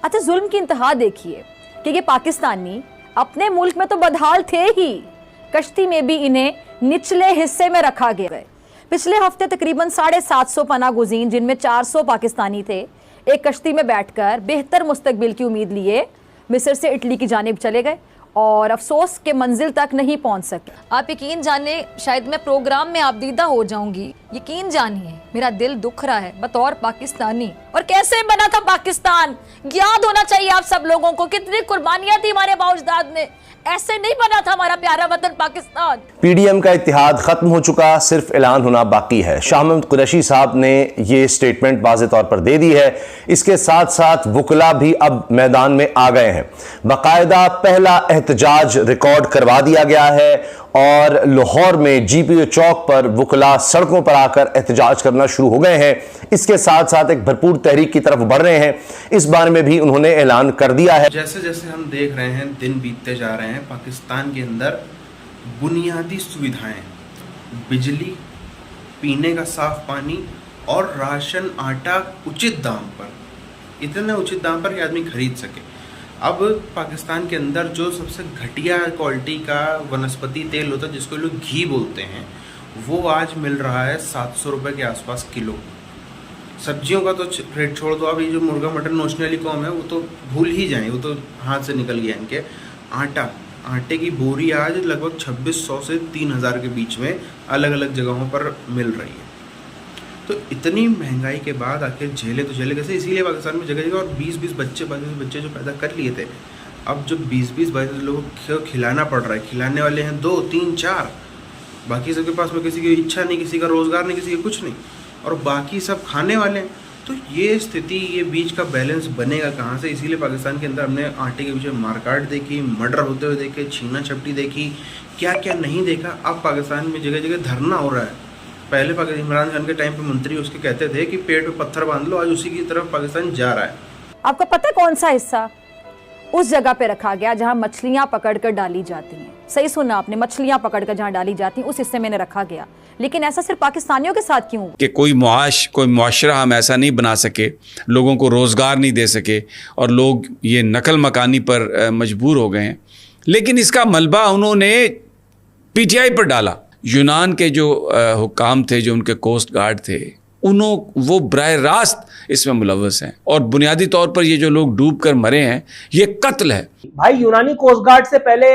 अच्छा, जुल्म की इंतहा देखिए कि ये पाकिस्तानी अपने मुल्क में तो बदहाल थे ही, कश्ती में भी इन्हें निचले हिस्से में रखा गया। पिछले हफ्ते तकरीबन 750 पनाह गुज़ीन, जिनमें 400 पाकिस्तानी थे, एक कश्ती में बैठकर बेहतर मुस्तकबिल की उम्मीद लिए मिस्र से इटली की जानिब चले गए और अफसोस के मंजिल तक नहीं पहुंच सके। आप यकीन जाने, शायद मैं प्रोग्राम में आपदीदा हो जाऊंगी, यकीन जानिए मेरा दिल दुख रहा है बतौर पाकिस्तानी। और कैसे बना था पाकिस्तान, याद होना चाहिए आप सब लोगों को, कितनी कुर्बानियां थी हमारे बाउजदाद ने, ऐसे नहीं बना था हमारा प्यारा वतन पाकिस्तान। पीडीएम का इत्तेहाद खत्म हो चुका, सिर्फ ऐलान होना बाकी है। शाह महमूद कुरैशी साहब ने ये स्टेटमेंट वाज़े तौर पर दे दी है। इसके साथ साथ वुकला भी अब मैदान में आ गए हैं। बाकायदा पहला एहतजाज रिकॉर्ड करवा दिया गया है और लाहौर में जीपीओ चौक पर वुकला सड़कों पर आकर एहतजाज करना शुरू हो गए हैं। इसके साथ साथ एक भरपूर तहरीक की तरफ बढ़ रहे हैं। इस बारे में भी उन्होंने ऐलान कर दिया है। जैसे जैसे हम देख रहे हैं, दिन बीतते जा रहे हैं, पाकिस्तान के अंदर बुनियादी सुविधाएं, बिजली, पीने का साफ पानी और राशन आटा उचित दाम पर, इतने उचित दाम पर कि आदमी खरीद सके। अब पाकिस्तान के अंदर जो सबसे घटिया क्वालिटी का वनस्पति तेल होता है, जिसको लोग घी बोलते हैं, वो आज मिल रहा है 700 रुपये के आसपास किलो। सब्जियों का तो रेट छोड़ दो, अभी जो मुर्गा मटन नोचने वाली कौम है वो तो भूल ही जाए, वो तो हाथ से निकल गया इनके। आटे की बोरी आज लगभग 2600 से 3000 के बीच में अलग अलग जगहों पर मिल रही है। तो इतनी महंगाई के बाद आखिर झेले तो झेले कैसे, इसीलिए पाकिस्तान में जगह जगह और 20-20 बच्चे जो पैदा कर लिए थे, अब जो 20-22 लोगों को खिलाना पड़ रहा है। खिलाने वाले हैं 2, 3, 4, बाकी सबके पास में किसी की इच्छा नहीं, किसी का रोज़गार नहीं, किसी का कुछ नहीं, और बाकी सब खाने वाले हैं। तो ये स्थिति, ये बीच का बैलेंस बनेगा कहाँ से? इसीलिए पाकिस्तान के अंदर हमने आटे के पीछे मारकाट देखी, मर्डर होते हुए देखे, छीना झपटी देखी, क्या क्या नहीं देखा। अब पाकिस्तान में जगह जगह धरना हो रहा है। पहले इमरान खान के टाइम पे मंत्री उसके कहते थे कि पेट पे पत्थर बांध लो, आज उसी की तरफ पाकिस्तान जा रहा है। आपको पता है कौन सा हिस्सा उस जगह पे रखा गया जहां मछलियां पकड़कर डाली जाती हैं? सही सुना आपने, मछलियां पकड़कर जहां डाली जाती हैं उस हिस्से में रखा गया। लेकिन ऐसा सिर्फ पाकिस्तानियों के साथ क्यों? कि कोई मुआशरा हम ऐसा नहीं बना सके, लोगों को रोज़गार नहीं दे सके और लोग ये नकल मकानी पर मजबूर हो गए हैं। लेकिन इसका मलबा उन्होंने पीटीआई पर डाला। यूनान के जो हुकाम थे, जो उनके कोस्ट गार्ड थे, वो बराह रास्त इसमें मुलव्वस हैं। और बुनियादी तौर पर ये जो लोग डूब कर मरे हैं, ये कत्ल है। भाई, यूनानी कोस्ट गार्ड से पहले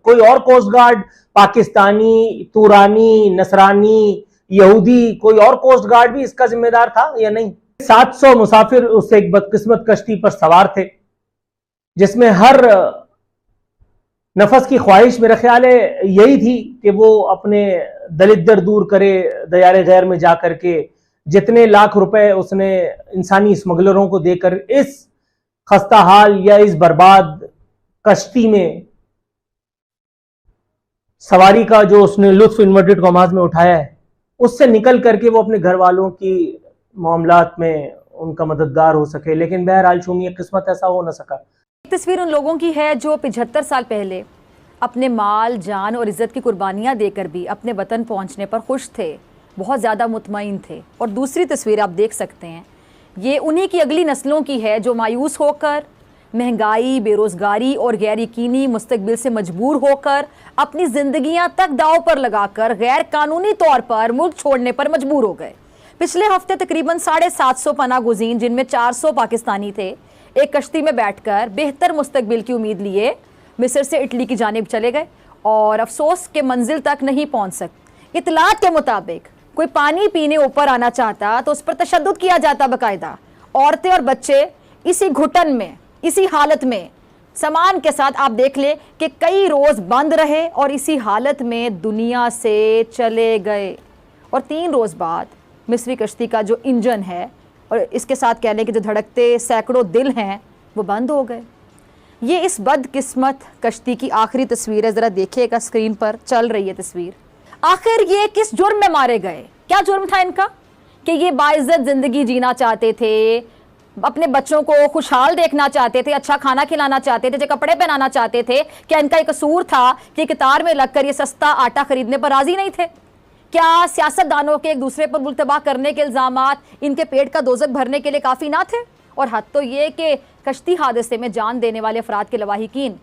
कोई और कोस्ट गार्ड, पाकिस्तानी, तुरानी, नसरानी, यहूदी, कोई और कोस्ट गार्ड भी इसका जिम्मेदार था या नहीं? 700 मुसाफिर उस एक बदकिस्मत कश्ती पर सवार थे, जिसमें हर नफस की ख्वाहिश मेरा ख्याल है यही थी कि वो अपने दलित दर दूर करे, दयारे गैर में जा करके जितने लाख रुपए उसने इंसानी स्मगलरों को देकर इस खस्ता हाल या इस बर्बाद कश्ती में सवारी का जो उसने लुत्फ इन्वर्टेड कॉमास में उठाया है, उससे निकल करके वो अपने घर वालों की मामलात में उनका मददगार हो सके। लेकिन बहरहाल चूंकि किस्मत ऐसा हो न सका। तस्वीर उन लोगों की है जो 75 साल पहले अपने माल, जान और इज़्ज़त की कुर्बानियां देकर भी अपने वतन पहुंचने पर खुश थे, बहुत ज़्यादा मुतमईन थे। और दूसरी तस्वीर आप देख सकते हैं, ये उन्हीं की अगली नस्लों की है जो मायूस होकर महंगाई, बेरोज़गारी और गैर यकीनी मुस्तकबिल से मजबूर होकर अपनी ज़िंदगियां तक दाव पर लगाकर गैर कानूनी तौर पर मुल्क छोड़ने पर मजबूर हो गए। पिछले हफ्ते तकरीबन 750 पनाह गुज़ीन, जिनमें 400 पाकिस्तानी थे, एक कश्ती में बैठकर बेहतर मुस्तकबिल की उम्मीद लिए मिस्र से इटली की जानिब चले गए और अफसोस के मंजिल तक नहीं पहुंच सके। इतलात के मुताबिक कोई पानी पीने ऊपर आना चाहता तो उस पर तशद्दुद किया जाता बाकायदा। औरतें और बच्चे इसी घुटन में, इसी हालत में सामान के साथ आप देख ले कि कई रोज़ बंद रहे और इसी हालत में दुनिया से चले गए। और 3 रोज़ बाद मिस्री कश्ती का जो इंजन है और इसके साथ कह लें कि जो धड़कते सैकड़ों दिल हैं, वो बंद हो गए। ये इस बदकिस्मत कश्ती की आखिरी तस्वीर है। ज़रा देखिएगा, स्क्रीन पर चल रही है तस्वीर। आखिर ये किस जुर्म में मारे गए? क्या जुर्म था इनका कि ये बाइज़्ज़त ज़िंदगी जीना चाहते थे, अपने बच्चों को खुशहाल देखना चाहते थे, अच्छा खाना खिलाना चाहते थे, जो कपड़े पहनाना चाहते थे? क्या इनका एक कसूर था कि कतार में लगकर ये सस्ता आटा खरीदने पर राज़ी नहीं थे? क्या सियासतदानों के एक दूसरे पर मुल्तबा करने के इल्ज़ामात इनके पेट का दोज़ख भरने के लिए काफ़ी ना थे? और हद तो ये कि कश्ती हादसे में जान देने वाले अफराद के लवाहिकीन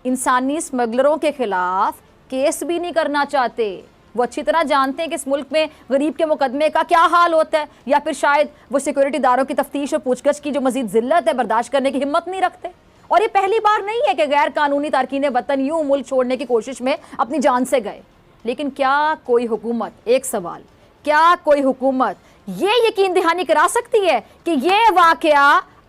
इंसानी स्मगलरों के खिलाफ केस भी नहीं करना चाहते। वो अच्छी तरह जानते हैं कि इस मुल्क में गरीब के मुकदमे का क्या हाल होता है, या फिर शायद वो सिक्योरिटी इदारों की तफ्तीश और पूछगछ की जो मजीद जिल्लत है बर्दाश्त करने की हिम्मत नहीं रखते। और ये पहली बार नहीं है कि गैर कानूनी तारकीन वतन यूं मुल्क छोड़ने की कोशिश में अपनी जान से गए। लेकिन क्या कोई हुकूमत, एक सवाल, क्या कोई हुकूमत ये यकीन दहानी करा सकती है कि ये वाकया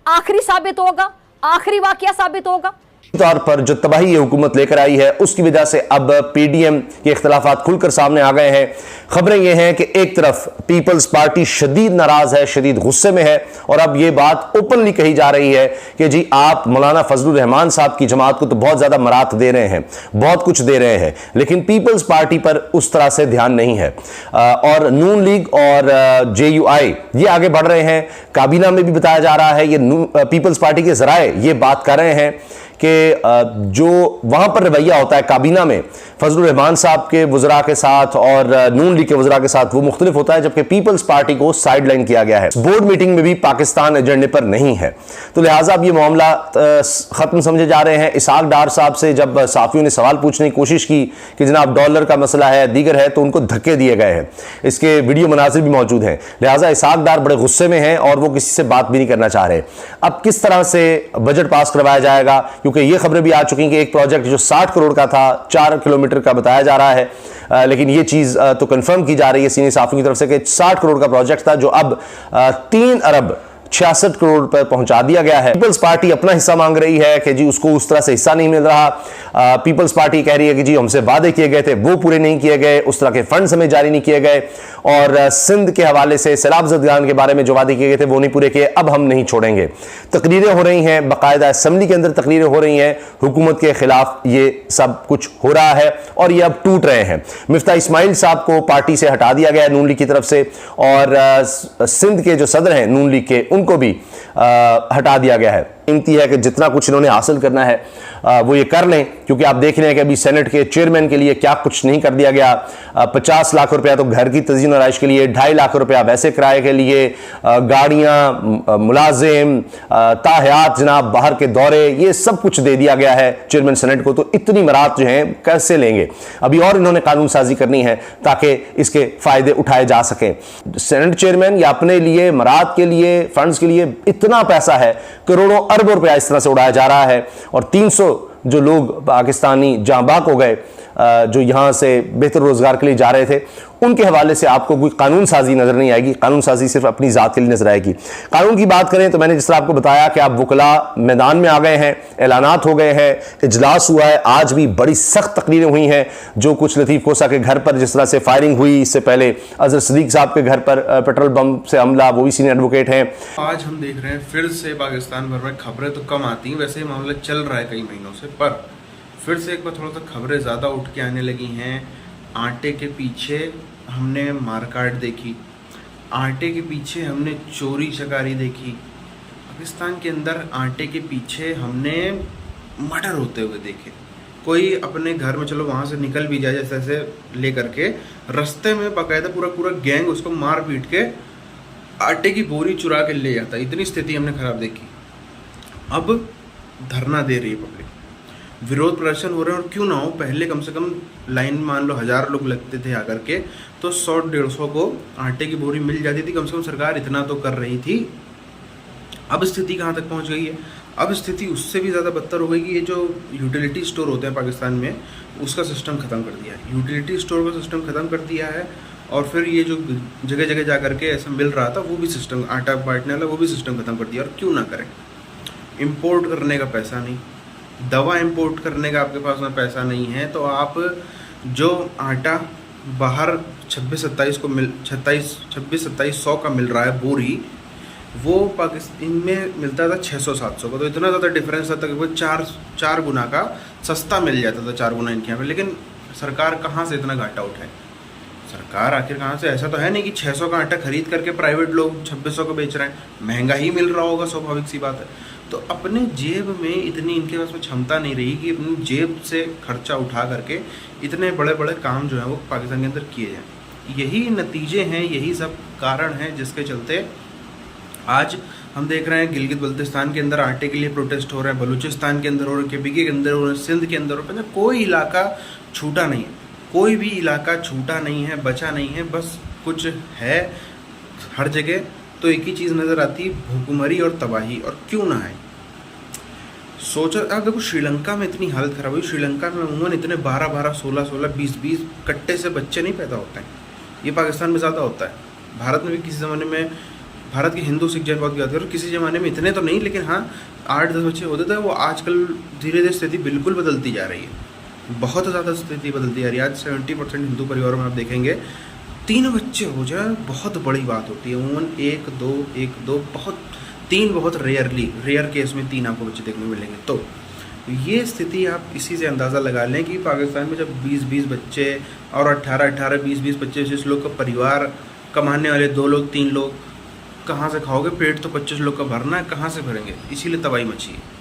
आखिरी साबित होगा, आखिरी वाकया साबित होगा? तौर पर जो तबाही ये हुकूमत लेकर आई है उसकी वजह से अब पीडीएम के इख्तलाफात खुलकर सामने आ गए हैं। खबरें ये हैं कि एक तरफ पीपल्स पार्टी शदीद नाराज है, शदीद गुस्से में है, और अब ये बात ओपनली कही जा रही है कि जी आप मौलाना फजलुर रहमान साहब की जमात को तो बहुत ज्यादा मरात दे रहे हैं, बहुत कुछ दे रहे हैं, लेकिन पीपल्स पार्टी पर उस तरह से ध्यान नहीं है। और नून लीग और JUI ये आगे बढ़ रहे हैं। काबीना में भी बताया जा रहा है, ये पीपल्स पार्टी के जराए ये बात कर रहे हैं कि जो वहां पर रवैया होता है काबीना में फजलुर रहमान साहब के वज़रा के साथ और नून लीग के वज़रा के साथ वो मुख्तलिफ होता है, जबकि पीपल्स पार्टी को साइडलाइन किया गया है। बोर्ड मीटिंग में भी पाकिस्तान एजेंडे पर नहीं है, तो लिहाजा अब ये मामला खत्म समझे जा रहे हैं। इसहाक डार साहब से जब साफियों ने सवाल पूछने की कोशिश की कि जनाब डॉलर का मसला है, दीगर है, तो उनको धक्के दिए गए हैं। इसके वीडियो मनाजिर भी मौजूद हैं। लिहाजा इसहाक डार बड़े गुस्से में हैं और वो किसी से बात भी नहीं करना चाह रहे। अब किस तरह से बजट पास करवाया जाएगा, क्योंकि ये खबरें भी आ चुकी कि एक प्रोजेक्ट जो 60 करोड़ का था 4 किलोमीटर का बताया जा रहा है, लेकिन ये चीज तो कंफर्म की जा रही है सीनियर साफियों की तरफ से कि 60 करोड़ का प्रोजेक्ट था जो अब 3 अरब 66 करोड़ पर पहुंचा दिया गया है। पीपल्स पार्टी अपना हिस्सा मांग रही है कि जी उसको उस तरह से हिस्सा नहीं मिल रहा। पीपल्स पार्टी कह रही है कि जी हमसे वादे किए गए थे वो पूरे नहीं किए गए, उस तरह के फंड्स हमें जारी नहीं किए गए, और सिंध के हवाले से सैलाब ज़दगान के बारे में जो वादे किए गए थे वो नहीं पूरे किए, अब हम नहीं छोड़ेंगे। तकरीरें हो रही हैं, बाकायदा असम्बली के अंदर तकरीरें हो रही हैं, हुकूमत के खिलाफ ये सब कुछ हो रहा है और ये अब टूट रहे हैं। मिफ्ता इस्माइल साहब को पार्टी से हटा दिया गया नून लीग की तरफ से, और सिंध के जो सदर हैं नून लीग के उनको भी हटा दिया गया है। कीमती है कि जितना कुछ इन्होंने हासिल करना है वो ये कर लें, क्योंकि आप देख रहे हैं कि अभी सेनेट के चेयरमैन के लिए क्या कुछ नहीं कर दिया गया। 50 लाख रुपया तो घर की तज़ीन और आइश के लिए, 2.5 लाख रुपया वैसे किराए के लिए, गाड़ियां, मुलाजिम, ताहयात जनाब बाहर के दौरे, ये सब कुछ दे दिया गया है चेयरमैन सेनेट को। तो इतनी मरात जो हैं कैसे लेंगे? अभी और इन्होंने कानून साजी करनी है ताकि इसके फायदे उठाए जा सकें। सेनेट चेयरमैन या अपने लिए मरात के लिए, फंड्स के लिए इतना पैसा है, करोड़ों अरबों रुपया इस तरह से उड़ाया जा रहा है, और 300 जो लोग पाकिस्तानी जहां बाक हो गए जो यहां से बेहतर रोजगार के लिए जा रहे थे, उनके हवाले से आपको कोई कानून साजी नजर नहीं आएगी। कानून साजी सिर्फ अपनी जात के लिए नजर आएगी। कानून की बात करें तो मैंने जिस तरह आपको बताया कि अब वकला मैदान में आ गए हैं, ऐलानात हो गए हैं, इजलास हुआ है, आज भी बड़ी सख्त तकरीरें हुई हैं। जो कुछ लतीफ कोसा के घर पर जिस तरह से फायरिंग हुई, इससे पहले अजहर सदीक साहब के घर पर पेट्रोल बम से हमला, वो भी सीनियर एडवोकेट हैं। आज हम देख रहे हैं फिर से पाकिस्तान भर में खबरें तो कम आती हैं, वैसे मामला चल रहा है कई महीनों से, पर फिर से एक बार थोड़ा सा खबरें ज़्यादा उठ के आने लगी हैं। आटे के पीछे हमने मारकाट देखी, आटे के पीछे हमने चोरी चकारी देखी, पाकिस्तान के अंदर आटे के पीछे हमने मर्डर होते हुए देखे। कोई अपने घर में, चलो वहाँ से निकल भी जाए जैसे ऐसे ले करके, रास्ते में बाकायदा पूरा गैंग उसको मार पीट के आटे की बोरी चुरा के ले जाता। इतनी स्थिति हमने खराब देखी। अब धरना दे रही है पब्लिक, विरोध प्रदर्शन हो रहे हैं, और क्यों ना हो, पहले कम से कम लाइन मान लो 1000 लोग लगते थे आकर के, तो 100-150 को आटे की बोरी मिल जाती थी। कम से कम सरकार इतना तो कर रही थी। अब स्थिति कहाँ तक पहुँच गई है? अब स्थिति उससे भी ज़्यादा बदतर हो गई कि ये जो यूटिलिटी स्टोर होते हैं पाकिस्तान में, उसका सिस्टम ख़त्म कर दिया है। यूटिलिटी स्टोर का सिस्टम ख़त्म कर दिया है, और फिर ये जो जगह जगह जा करके ऐसा मिल रहा था वो भी सिस्टम, आटा बांटने वाला वो भी सिस्टम ख़त्म कर दिया। और क्यों ना करें? इम्पोर्ट करने का पैसा नहीं, दवा इंपोर्ट करने का आपके पास में पैसा नहीं है, तो आप जो आटा बाहर 26-27 को 26-2700 का मिल रहा है बोरी, वो पाकिस्तान में मिलता था 600-700 का। तो इतना ज़्यादा डिफरेंस था तकरीबन 4 गुना का सस्ता मिल जाता था, 4 गुना इनके यहाँ पे। लेकिन सरकार कहाँ से इतना घाटा उठाए? सरकार आखिर कहाँ से? ऐसा तो है नहीं कि 600 का आटा खरीद करके प्राइवेट लोग 2600 का बेच रहे हैं, महंगा ही मिल रहा होगा, स्वाभाविक सी बात है। तो अपने जेब में इतनी इनके पास में क्षमता नहीं रही कि अपनी जेब से खर्चा उठा करके इतने बड़े बड़े काम जो हैं वो पाकिस्तान के अंदर किए जाएँ। यही नतीजे हैं, यही सब कारण हैं जिसके चलते आज हम देख रहे हैं गिलगित बल्तिस्तान के अंदर आटे के लिए प्रोटेस्ट हो रहा है, बलूचिस्तान के अंदर हो रहा है, केपीके के अंदर हो रहा है, सिंध के अंदर हो रहा है। कोई इलाका छूटा नहीं है, कोई भी इलाका छूटा नहीं है, बचा नहीं है। बस कुछ है हर जगह तो एक ही चीज़ नज़र आती है, भूखमरी और तबाही। और क्यों ना है, सोचो आप देखो श्रीलंका में इतनी हालत ख़राब हुई। श्रीलंका में अमूमन इतने 12-12, 16-16, 20-20 कट्टे से बच्चे नहीं पैदा होते हैं। ये पाकिस्तान में ज़्यादा होता है। भारत में भी किसी ज़माने में, भारत की हिंदू सिख जैन बहुत याद किसी ज़माने में इतने तो नहीं, लेकिन हाँ 8-10 बच्चे होते थे। वो आजकल धीरे धीरे स्थिति बिल्कुल बदलती जा रही है, बहुत ज़्यादा स्थिति बदलती जा रही है। आज 70% हिंदू परिवारों में आप देखेंगे 3 बच्चे हो जाए बहुत बड़ी बात होती है। अमूमन 1-2 बहुत, 3 बहुत रेयर केस में 3 आपको बच्चे देखने मिलेंगे। तो ये स्थिति आप इसी से अंदाज़ा लगा लें कि पाकिस्तान में जब 20-20 बच्चे और 18-18, 20-20 बच्चे, 25 लोग का परिवार, कमाने वाले 2 लोग 3 लोग, कहाँ से खाओगे? पेट तो 25 लोग का भरना है, कहाँ से भरेंगे? इसीलिए तबाही मची है।